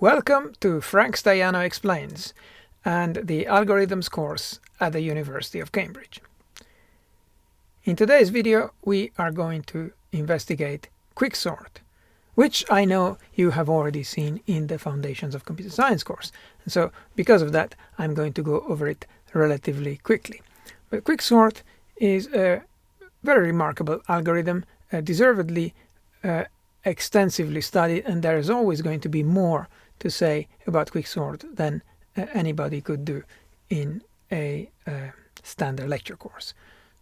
Welcome to Frank Stajano Explains and the Algorithms course at the University of Cambridge. In today's video we are going to investigate Quicksort, which I know you have already seen in the Foundations of Computer Science course. And so because of that I'm going to go over it relatively quickly. But Quicksort is a very remarkable algorithm, deservedly extensively studied, and there is always going to be more to say about Quicksort than anybody could do in a standard lecture course.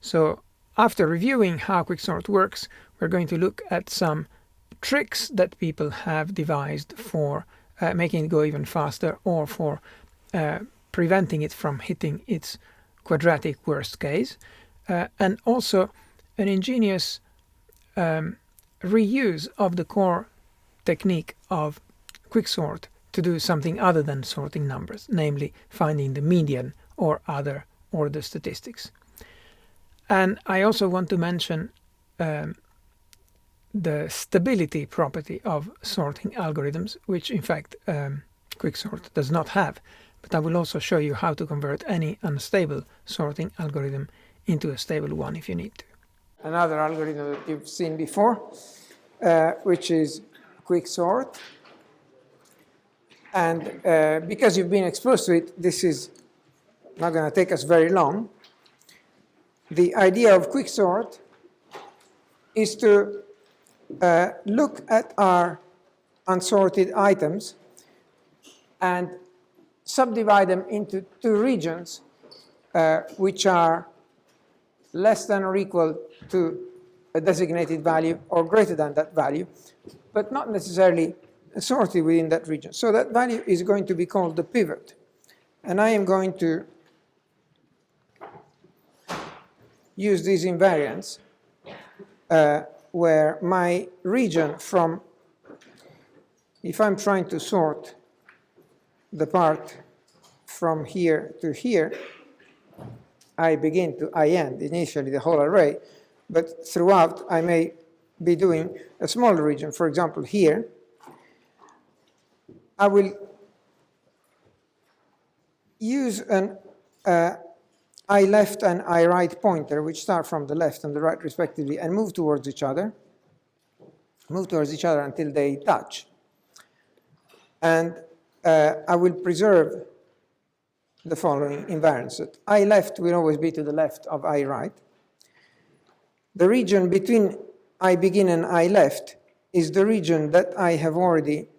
So after reviewing how Quicksort works, we're going to look at some tricks that people have devised for making it go even faster, or for preventing it from hitting its quadratic worst case, and also an ingenious reuse of the core technique of Quicksort to do something other than sorting numbers, namely finding the median or other order statistics. And I also want to mention the stability property of sorting algorithms, which in fact Quicksort does not have. But I will also show you how to convert any unstable sorting algorithm into a stable one if you need to. Another algorithm that you've seen before, which is Quicksort. And because you've been exposed to it, this is not going to take us very long. The idea of Quicksort is to look at our unsorted items and subdivide them into two regions which are less than or equal to a designated value or greater than that value, but not necessarily sorted within that region. So that value is going to be called the pivot. And I am going to use these invariants where my region from, if I'm trying to sort the part from here to here, I begin to I end, initially the whole array, but throughout I may be doing a smaller region. For example, here, I will use an I left and I right pointer, which start from the left and the right respectively, and move towards each other until they touch. And I will preserve the following invariants. That I left will always be to the left of I right. The region between I begin and I left is the region that I have already.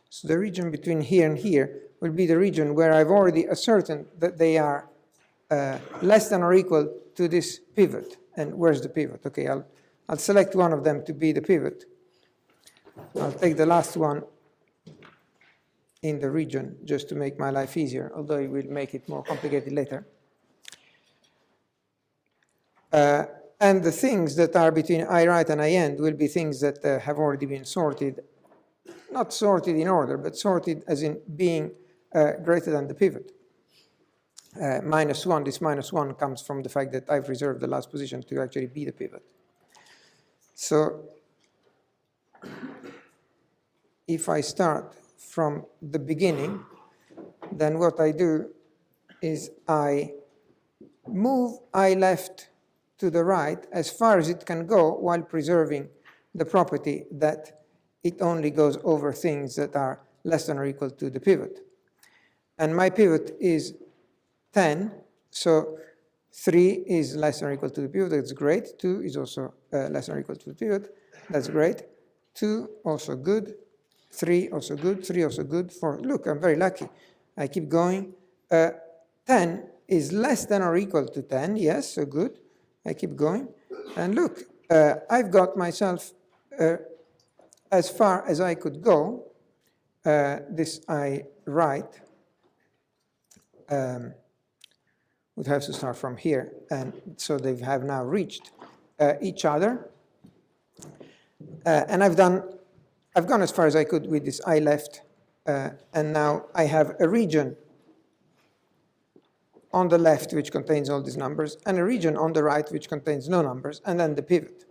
So the region between here and here will be the region where I've already ascertained that they are less than or equal to this pivot. And where's the pivot? Okay, I'll select one of them to be the pivot. I'll take the last one in the region just to make my life easier, although it will make it more complicated later. And the things that are between I right and I end will be things that have already been sorted, not sorted in order, but sorted as in being greater than the pivot. -1, this -1 comes from the fact that I've reserved the last position to actually be the pivot. So if I start from the beginning, then what I do is I move I left to the right as far as it can go while preserving the property that it only goes over things that are less than or equal to the pivot. And my pivot is 10, so 3 is less than or equal to the pivot, that's great. 2 is also less than or equal to the pivot, that's great. 2, also good. 3, also good. 3, also good. 4, look, I'm very lucky. I keep going. 10 is less than or equal to 10, yes, so good. I keep going. And look, I've got myself as far as I could go. This I right would have to start from here, and so they have now reached each other. And I've gone as far as I could with this I left, and now I have a region on the left which contains all these numbers, and a region on the right which contains no numbers, and then the pivot.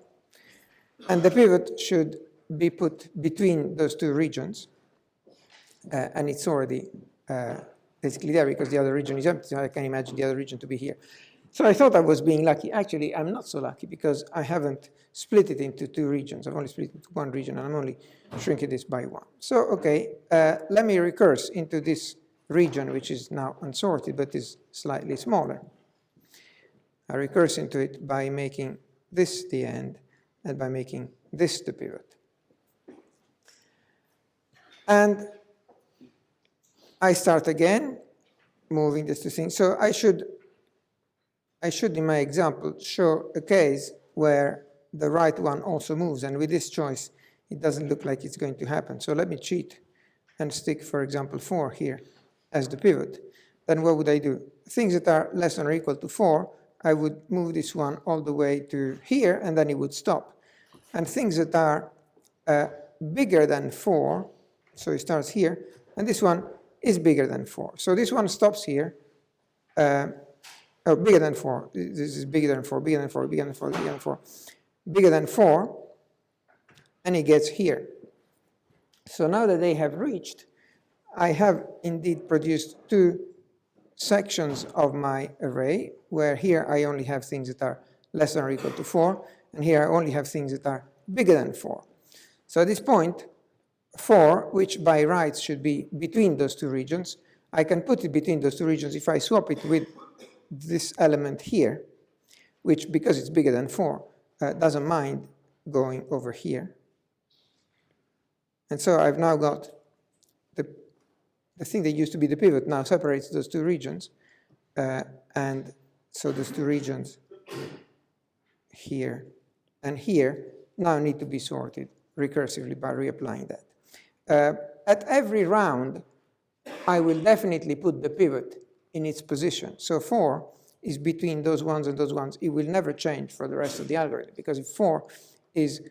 And the pivot should be put between those two regions, and it's already basically there because the other region is empty, so I can imagine the other region to be here. So I thought I was being lucky. Actually, I'm not so lucky because I haven't split it into two regions. I've only split it into one region, and I'm only shrinking this by one. So, okay, let me recurse into this region, which is now unsorted, but is slightly smaller. I recurse into it by making this the end, and by making this the pivot. And I start again, moving this to things. So I should, in my example, show a case where the right one also moves. And with this choice, it doesn't look like it's going to happen. So let me cheat and stick, for example, 4 here as the pivot. Then what would I do? Things that are less than or equal to 4, I would move this one all the way to here, and then it would stop. And things that are bigger than 4, so it starts here, and this one is bigger than 4. So this one stops here. Oh, bigger than 4. This is bigger than 4, bigger than 4, bigger than 4, bigger than 4. Bigger than 4, and it gets here. So now that they have reached, I have indeed produced two sections of my array, where here I only have things that are less than or equal to 4, and here I only have things that are bigger than 4. So at this point, 4, which by rights should be between those two regions, I can put it between those two regions if I swap it with this element here, which, because it's bigger than 4, doesn't mind going over here. And so I've now got the thing that used to be the pivot now separates those two regions. And so those two regions here and here now need to be sorted recursively by reapplying that. At every round, I will definitely put the pivot in its position. So 4 is between those ones and those ones. It will never change for the rest of the algorithm, because if 4 is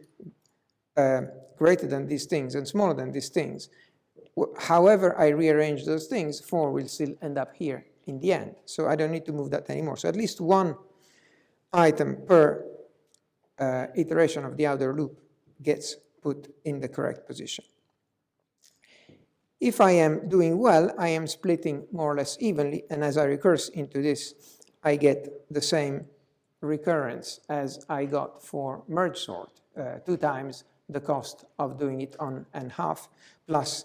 greater than these things and smaller than these things, however I rearrange those things, 4 will still end up here in the end. So I don't need to move that anymore. So at least one item per iteration of the outer loop gets put in the correct position. If I am doing well, I am splitting more or less evenly, and as I recurse into this, I get the same recurrence as I got for merge sort, 2 times the cost of doing it on n½ plus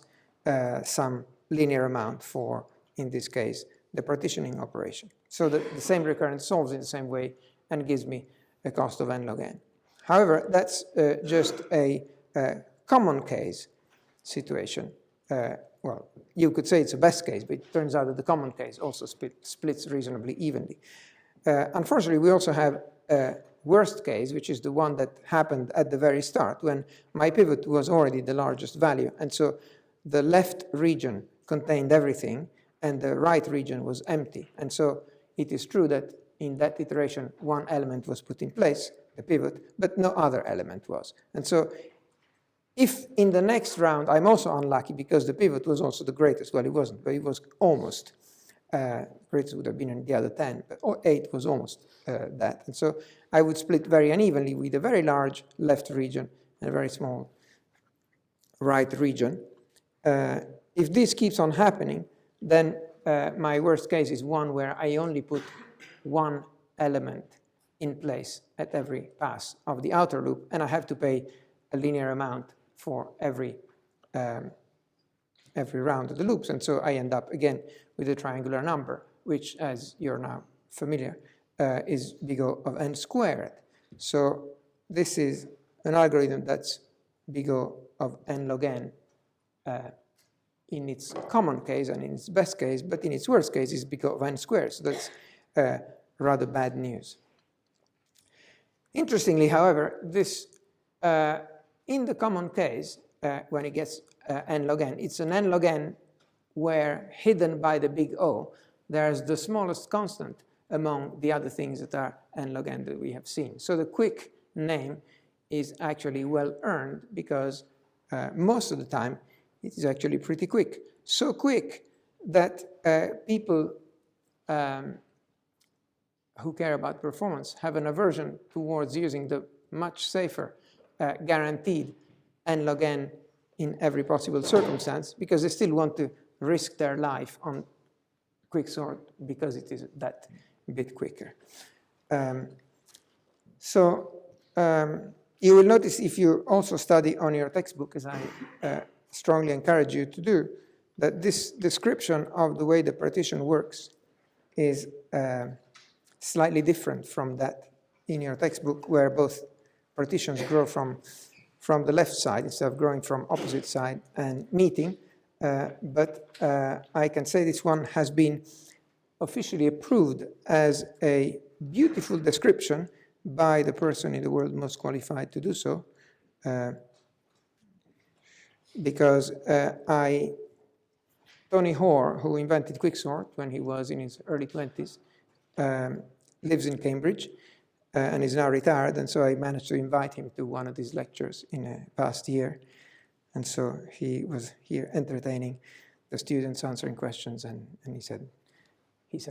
some linear amount for, in this case, the partitioning operation. So the same recurrence solves in the same way and gives me a cost of n log n. However, that's just a common case situation. Well, you could say it's a best case, but it turns out that the common case also splits reasonably evenly. Unfortunately, we also have a worst case, which is the one that happened at the very start, when my pivot was already the largest value. And so the left region contained everything, and the right region was empty. And so it is true that in that iteration, one element was put in place, the pivot, but no other element was. And so if in the next round I'm also unlucky because the pivot was also the greatest, well, it wasn't, but it was almost, greatest would have been in the other 10, but 8 was almost that. And so I would split very unevenly with a very large left region and a very small right region. If this keeps on happening, then my worst case is one where I only put one element in place at every pass of the outer loop, and I have to pay a linear amount for every round of the loops. And so I end up again with a triangular number, which, as you're now familiar, is big O of n squared. So this is an algorithm that's big O of n log n in its common case and in its best case, but in its worst case is big O of n squared. So that's rather bad news. Interestingly, however, this in the common case, when it gets n log n, it's an n log n where, hidden by the big O, there's the smallest constant among the other things that are n log n that we have seen. So the quick name is actually well earned, because most of the time it is actually pretty quick. So quick that people who care about performance have an aversion towards using the much safer guaranteed n log n in every possible circumstance, because they still want to risk their life on Quicksort because it is that bit quicker. You will notice, if you also study on your textbook, as I strongly encourage you to do, that this description of the way the partition works is slightly different from that in your textbook, where both partitions grow from the left side instead of growing from opposite side and meeting. But I can say this one has been officially approved as a beautiful description by the person in the world most qualified to do so, because Tony Hoare, who invented Quicksort when he was in his early 20s, lives in Cambridge and is now retired, and so I managed to invite him to one of these lectures in a past year, and so he was here entertaining the students, answering questions, and he said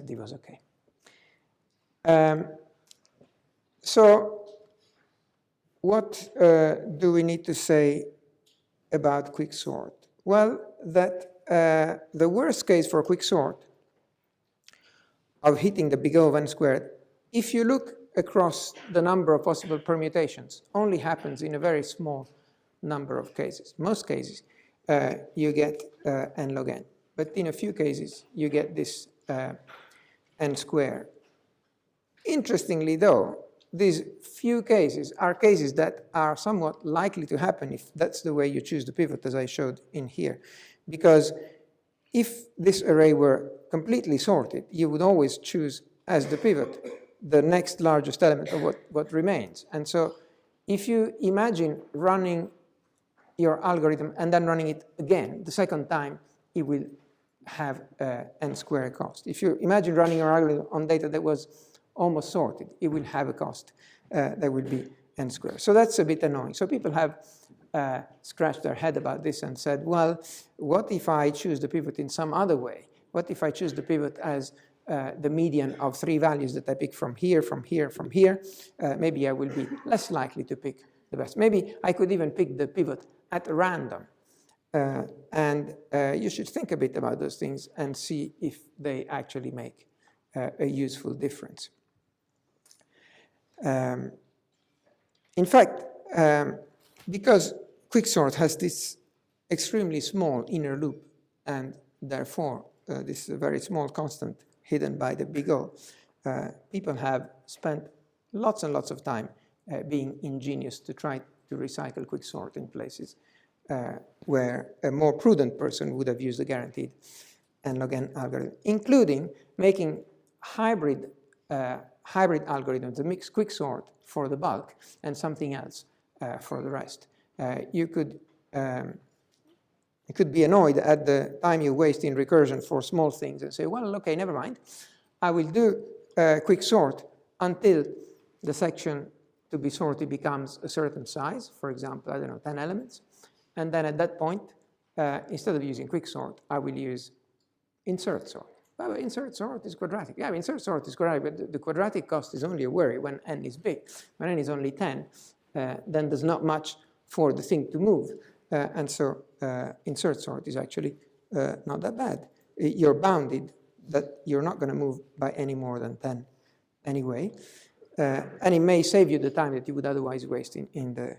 he was okay. So what do we need to say about Quicksort? Well, that the worst case for Quicksort of hitting the big O of n squared, if you look across the number of possible permutations, only happens in a very small number of cases. Most cases, you get n log n. But in a few cases, you get this n squared. Interestingly, though, these few cases are cases that are somewhat likely to happen if that's the way you choose the pivot, as I showed in here. Because if this array were completely sorted, you would always choose as the pivot the next largest element of what remains. And so if you imagine running your algorithm and then running it again, the second time, it will have n squared cost. If you imagine running your algorithm on data that was almost sorted, it will have a cost that will be n squared. So that's a bit annoying. So people have scratched their head about this and said, well, what if I choose the pivot in some other way? What if I choose the pivot as the median of three values that I pick from here, from here, from here? Maybe I will be less likely to pick the best. Maybe I could even pick the pivot at random. And you should think a bit about those things and see if they actually make a useful difference. In fact, because Quicksort has this extremely small inner loop, and therefore this very small constant hidden by the big O, people have spent lots and lots of time being ingenious to try to recycle Quicksort in places where a more prudent person would have used the guaranteed n log n algorithm, including making hybrid algorithms, a mixed Quicksort for the bulk and something else for the rest. You could be annoyed at the time you waste in recursion for small things and say, well, okay, never mind. I will do Quicksort until the section to be sorted becomes a certain size, for example, I don't know, 10 elements. And then at that point, instead of using Quicksort, I will use insert sort. Well, insert sort is quadratic. Yeah, insert sort is quadratic, but the quadratic cost is only a worry when n is big. When n is only 10, then there's not much for the thing to move. And so insert sort is actually not that bad. You're bounded that you're not going to move by any more than 10 anyway. And it may save you the time that you would otherwise waste in the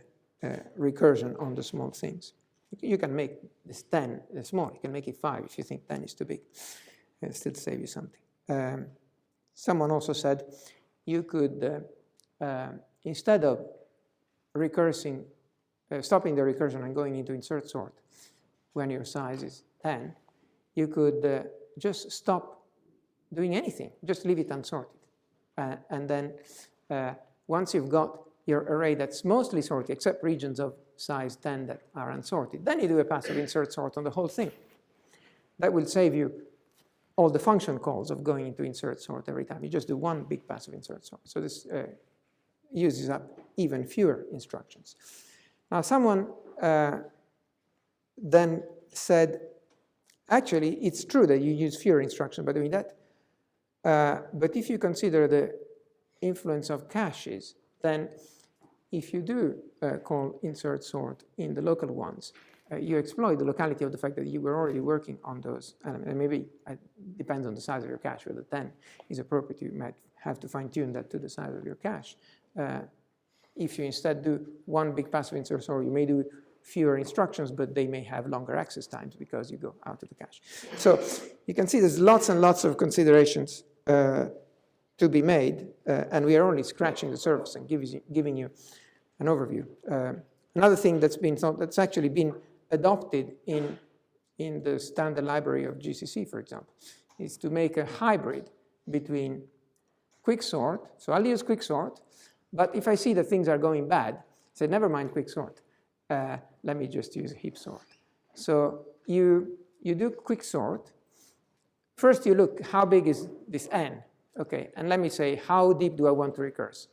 recursion on the small things. You can make this 10 small. You can make it 5 if you think 10 is too big. It'll still save you something. Someone also said you could, instead of recursing, stopping the recursion and going into insert sort when your size is 10, you could just stop doing anything, just leave it unsorted. And then once you've got your array that's mostly sorted, except regions of size 10 that are unsorted, then you do a passive insert sort on the whole thing. That will save you all the function calls of going into insert sort every time. You just do one big passive insert sort. So this uses up even fewer instructions. Now someone then said, actually, it's true that you use fewer instructions by doing that. But if you consider the influence of caches, then if you do call insert sort in the local ones, you exploit the locality of the fact that you were already working on those elements. And maybe it depends on the size of your cache. Whether 10 is appropriate, you might have to fine-tune that to the size of your cache. If you instead do one big passive insert sort, you may do fewer instructions, but they may have longer access times because you go out of the cache. So you can see there's lots and lots of considerations to be made, and we are only scratching the surface and giving you an overview. Another thing that's actually been adopted in the standard library of GCC, for example, is to make a hybrid between Quicksort. So I'll use Quicksort, but if I see that things are going bad, say never mind Quicksort. Let me just use heap sort. So you do Quicksort. First, you look how big is this n, okay, and let me say how deep do I want to recurse.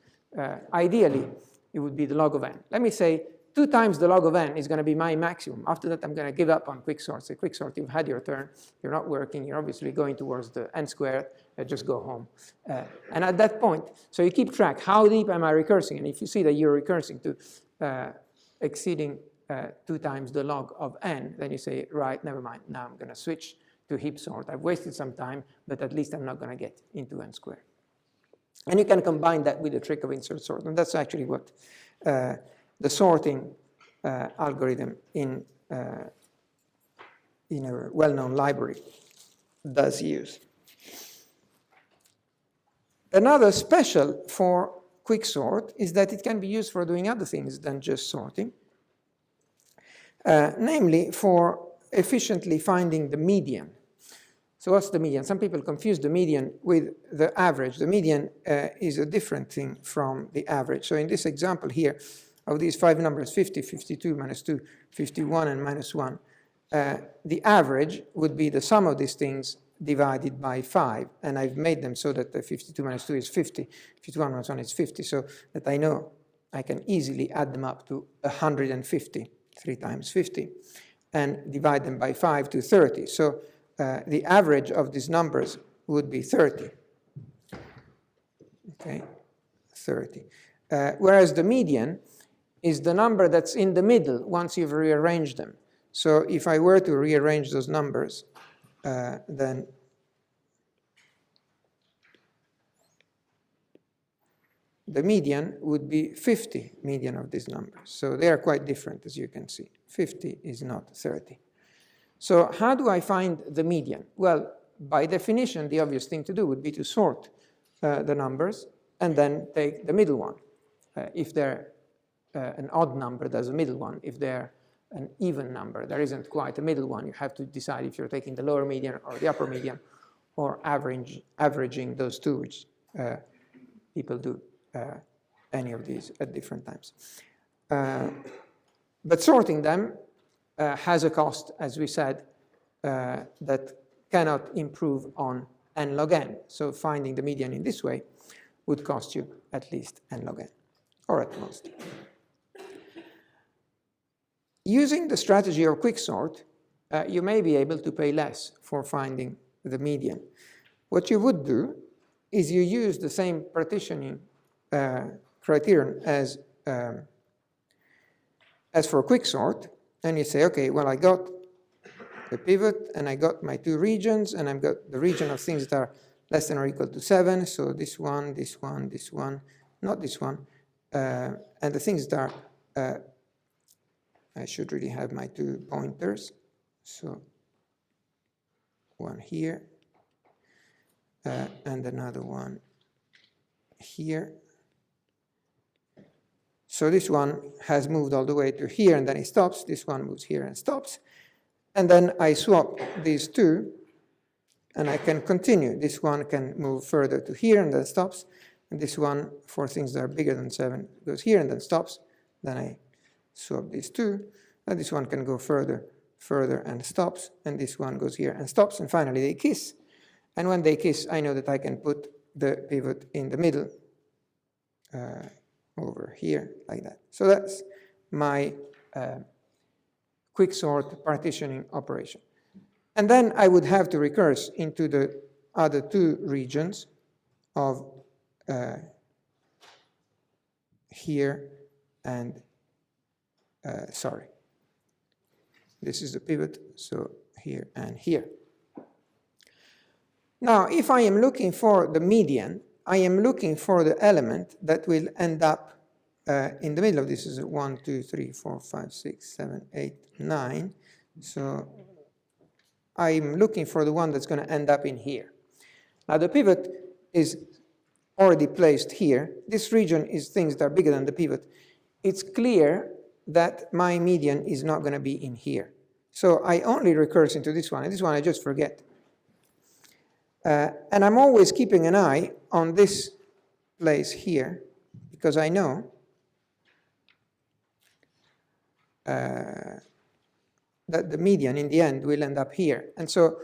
Ideally, it would be the log of n. Let me say 2 times the log of n is going to be my maximum. After that, I'm going to give up on Quicksort. Say, Quicksort, you've had your turn. You're not working. You're obviously going towards the n squared. Just go home. And at that point, so you keep track. How deep am I recursing? And if you see that you're recursing to exceeding 2 times the log of n, then you say, right, never mind. Now I'm going to switch to heap sort. I've wasted some time, but at least I'm not going to get into n squared. And you can combine that with the trick of insert sort. And that's actually what the sorting algorithm in a well-known library does use. Another special for Quicksort is that it can be used for doing other things than just sorting, namely for efficiently finding the median. So what's the median? Some people confuse the median with the average. The median is a different thing from the average. So in this example here, of these 5 numbers, 50, 52, minus 2, 51, and minus 1, the average would be the sum of these things divided by 5. And I've made them so that the 52 minus 2 is 50, 51 minus 1 is 50, so that I know I can easily add them up to 150, 3 times 50, and divide them by 5 to 30. So the average of these numbers would be 30. Okay, 30. Whereas the median is the number that's in the middle once you've rearranged them. So if I were to rearrange those numbers, then the median would be 50 median of these numbers. So they are quite different, as you can see. 50 is not 30. So how do I find the median? Well, by definition, the obvious thing to do would be to sort the numbers and then take the middle one. If they're an odd number, there's a middle one. If they're an even number, there isn't quite a middle one. You have to decide if you're taking the lower median or the upper median, or averaging those two, which people do any of these at different times. But sorting them has a cost, as we said, that cannot improve on n log n. So finding the median in this way would cost you at least n log n, or at most. Using the strategy of Quicksort, you may be able to pay less for finding the median. What you would do is you use the same partitioning criterion as for Quicksort, and you say, okay, well, I got the pivot, and I got my 2 regions, and I've got the region of things that are less than or equal to 7, so this one, this one, this one, not this one, and the things that are, I should really have my 2 pointers, so one here, and another one here. So this one has moved all the way to here, and then it stops. This one moves here and stops. And then I swap these 2, and I can continue. This one can move further to here and then stops. And this one, for things that are bigger than 7, goes here and then stops. Then I swap these 2. And this one can go further and stops. And this one goes here and stops. And finally, they kiss. And when they kiss, I know that I can put the pivot in the middle over here, like that. So that's my Quicksort partitioning operation. And then I would have to recurse into the other 2 regions of here and, sorry, this is the pivot, so here and here. Now, if I am looking for the median, I am looking for the element that will end up in the middle of this. Is 1, 2, 3, 4, 5, 6, 7, 8, 9. So I'm looking for the one that's going to end up in here. Now, the pivot is already placed here. This region is things that are bigger than the pivot. It's clear that my median is not going to be in here. So I only recurse into this one, and this one I just forget. And I'm always keeping an eye on this place here, because I know that the median in the end will end up here. And so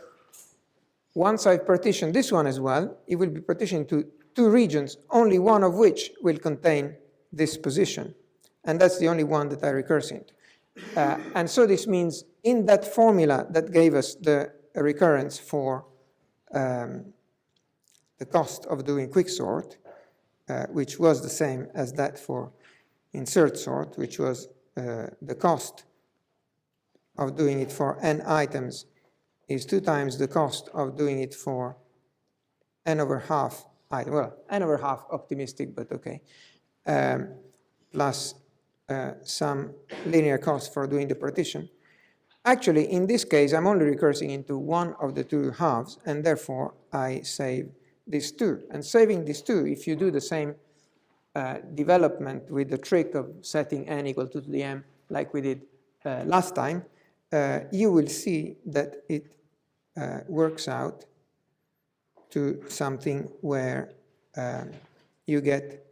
once I've partitioned this one as well, it will be partitioned to two regions, only one of which will contain this position. And that's the only one that I recurse into. And so this means in that formula that gave us the recurrence for the cost of doing quicksort, which was the same as that for insert sort, which was the cost of doing it for n items is 2 times the cost of doing it for n over half item. Well, n over half optimistic, but okay. Plus some linear cost for doing the partition. Actually, in this case, I'm only recursing into one of the two halves, and therefore I save these two. And saving these two, if you do the same development with the trick of setting n equal to the m like we did last time, you will see that it works out to something where you get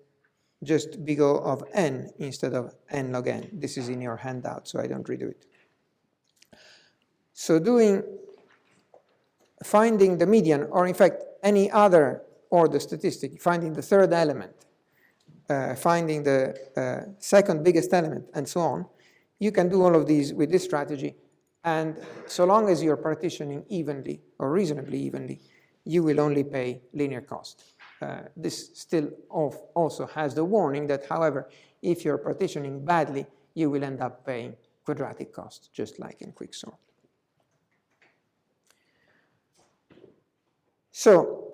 just big O of n instead of n log n. This is in your handout, so I don't redo it. So finding the median, or in fact any other order statistic, finding the third element, finding the second biggest element, and so on, you can do all of these with this strategy. And so long as you're partitioning evenly, or reasonably evenly, you will only pay linear cost. This still also has the warning that, however, if you're partitioning badly, you will end up paying quadratic cost, just like in Quicksort. So,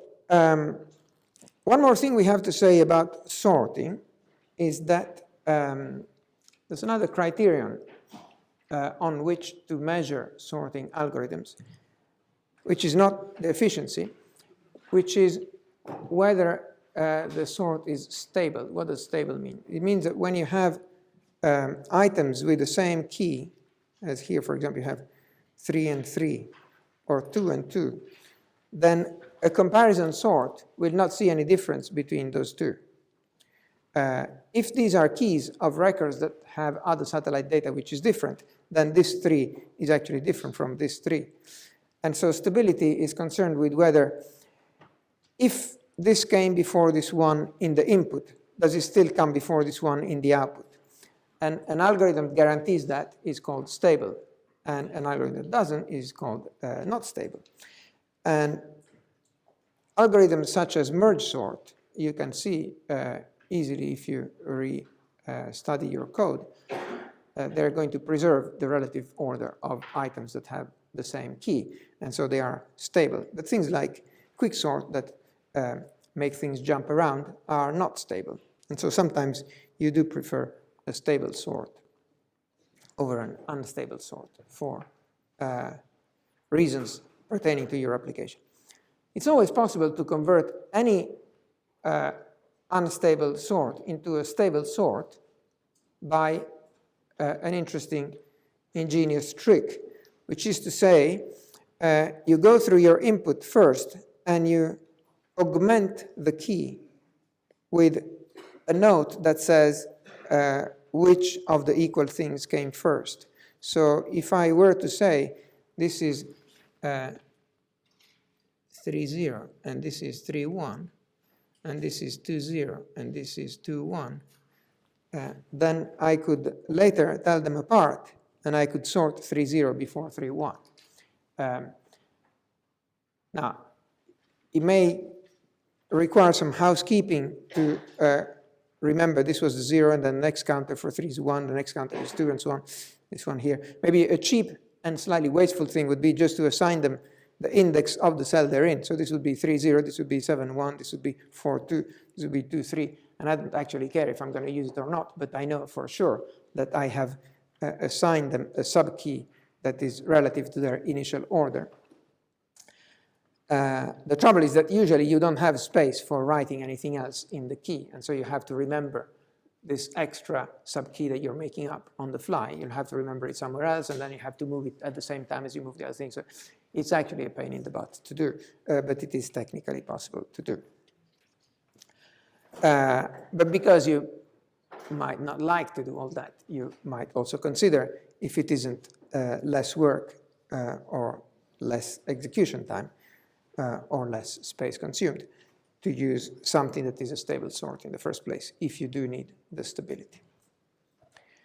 one more thing we have to say about sorting is that there's another criterion on which to measure sorting algorithms, which is not the efficiency, which is whether the sort is stable. What does stable mean? It means that when you have items with the same key, as here, for example, you have 3 and 3, or 2 and 2, then a comparison sort will not see any difference between those two. If these are keys of records that have other satellite data which is different, then this 3 is actually different from this 3. And so stability is concerned with whether, if this came before this one in the input, does it still come before this one in the output? And an algorithm that guarantees that is called stable, and an algorithm that doesn't is called not stable. And algorithms such as merge sort, you can see easily if you study your code, they're going to preserve the relative order of items that have the same key, and so they are stable. But things like quicksort that make things jump around are not stable. And so sometimes you do prefer a stable sort over an unstable sort for reasons pertaining to your application. It's always possible to convert any unstable sort into a stable sort by an interesting ingenious trick, which is to say, you go through your input first and you augment the key with a note that says which of the equal things came first. So if I were to say this is 3, 0, and this is 3, 1, and this is 2, 0, and this is 2, 1, then I could later tell them apart, and I could sort 3, 0 before 3, 1. Now, it may require some housekeeping to remember this was 0, and then the next counter for 3 is 1, the next counter is 2, and so on. This one here. Maybe a cheap and slightly wasteful thing would be just to assign them the index of the cell they're in. So this would be 3, 0, this would be 7, 1, this would be 4, 2, this would be 2, 3. And I don't actually care if I'm going to use it or not, but I know for sure that I have assigned them a subkey that is relative to their initial order. The trouble is that usually you don't have space for writing anything else in the key, and so you have to remember this extra subkey that you're making up on the fly. You'll have to remember it somewhere else, and then you have to move it at the same time as you move the other thing. So it's actually a pain in the butt to do, but it is technically possible to do. But because you might not like to do all that, you might also consider, if it isn't less work or less execution time or less space consumed, to use something that is a stable sort in the first place, if you do need the stability.